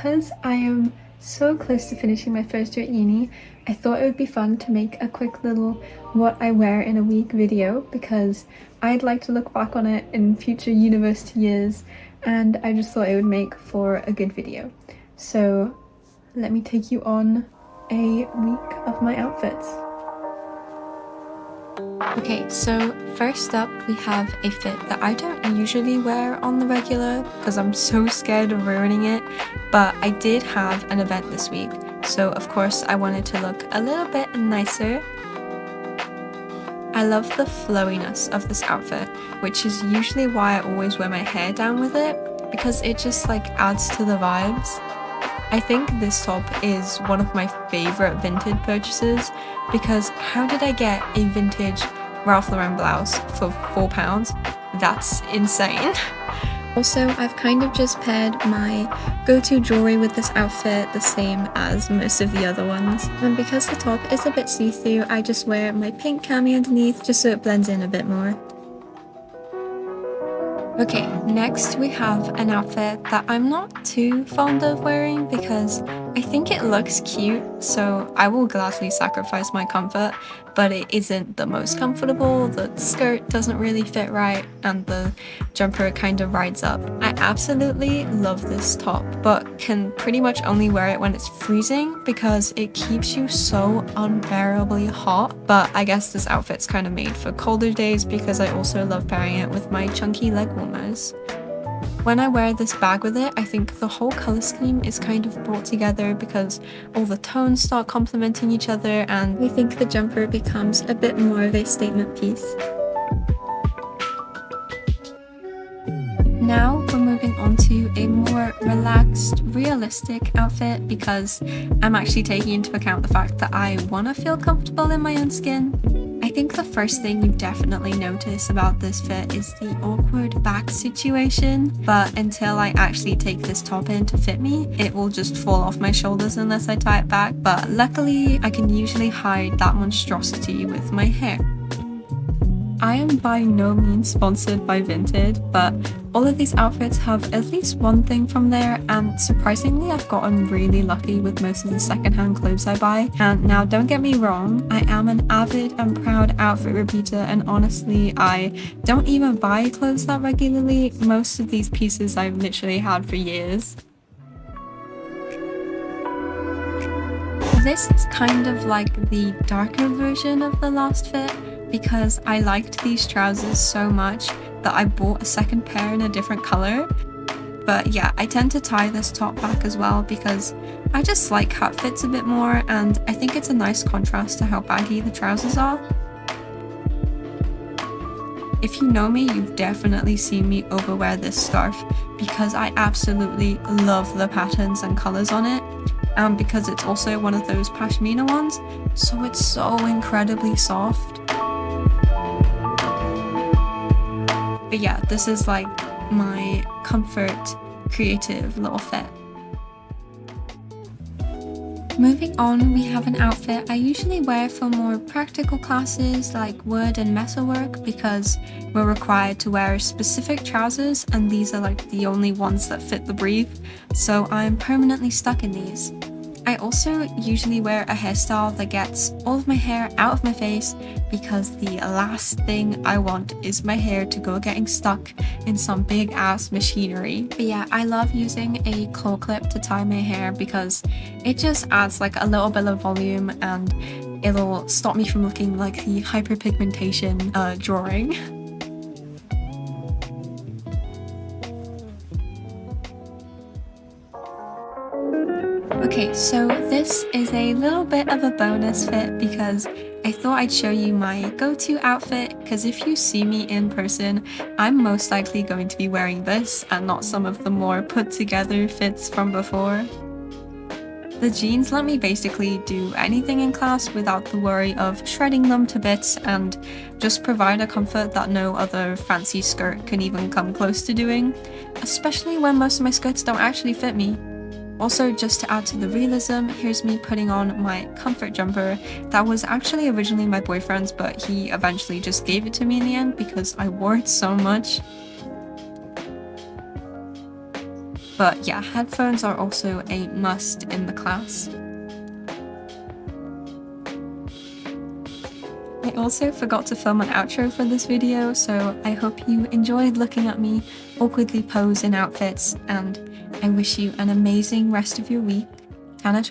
because I am so close to finishing my first year at uni, I thought it would be fun to make a quick little what I wear in a week video because I'd like to look back on it in future university years, and I just thought it would make for a good video. So let me take you on a week of my outfits. Okay, so first up we have a fit that I don't usually wear on the regular because I'm so scared of ruining it, but I did have an event this week, so of course I wanted to look a little bit nicer. I love the flowiness of this outfit, which is usually why I always wear my hair down with it, because it just adds to the vibes. I think this top is one of my favorite vintage purchases because how did I get a vintage Ralph Lauren blouse for £4? That's insane. Also, I've kind of just paired my go-to jewelry with this outfit the same as most of the other ones. And because the top is a bit see-through, I just wear my pink cami underneath just so it blends in a bit more. Okay, next we have an outfit that I'm not too fond of wearing because I think it looks cute, so I will gladly sacrifice my comfort, but it isn't the most comfortable. The skirt doesn't really fit right and the jumper kind of rides up. I absolutely love this top, but can pretty much only wear it when it's freezing because it keeps you so unbearably hot. But I guess this outfit's kind of made for colder days because I also love pairing it with my chunky leg warmers. When I wear this bag with it, I think the whole colour scheme is kind of brought together because all the tones start complementing each other, and I think the jumper becomes a bit more of a statement piece. Now we're moving on to a more relaxed, realistic outfit because I'm actually taking into account the fact that I want to feel comfortable in my own skin. I think the first thing you definitely notice about this fit is the awkward back situation, but until I actually take this top in to fit me, it will just fall off my shoulders unless I tie it back, but luckily I can usually hide that monstrosity with my hair. I am by no means sponsored by Vinted, but all of these outfits have at least one thing from there, and surprisingly I've gotten really lucky with most of the secondhand clothes I buy. And now don't get me wrong, I am an avid and proud outfit repeater, and honestly I don't even buy clothes that regularly. Most of these pieces I've literally had for years. This is kind of like the darker version of the last fit, because I liked these trousers so much that I bought a second pair in a different colour. But yeah, I tend to tie this top back as well because I just like how it fits a bit more, and I think it's a nice contrast to how baggy the trousers are. If you know me, you've definitely seen me overwear this scarf because I absolutely love the patterns and colours on it, and because it's also one of those pashmina ones, so it's so incredibly soft. But yeah, this is like my comfort creative little fit. Moving on, we have an outfit I usually wear for more practical classes like wood and metalwork because we're required to wear specific trousers, and these are like the only ones that fit the brief, so I'm permanently stuck in these. I also usually wear a hairstyle that gets all of my hair out of my face because the last thing I want is my hair to go getting stuck in some big ass machinery. But yeah, I love using a claw clip to tie my hair because it just adds like a little bit of volume and it'll stop me from looking like the hyperpigmentation drawing. Okay, so this is a little bit of a bonus fit because I thought I'd show you my go-to outfit, because if you see me in person, I'm most likely going to be wearing this and not some of the more put-together fits from before. The jeans let me basically do anything in class without the worry of shredding them to bits, and just provide a comfort that no other fancy skirt can even come close to doing, especially when most of my skirts don't actually fit me. Also, just to add to the realism, here's me putting on my comfort jumper that was actually originally my boyfriend's, but he eventually just gave it to me in the end because I wore it so much. But yeah, headphones are also a must in the class. I also forgot to film an outro for this video, so I hope you enjoyed looking at me awkwardly pose in outfits, and I wish you an amazing rest of your week. Tana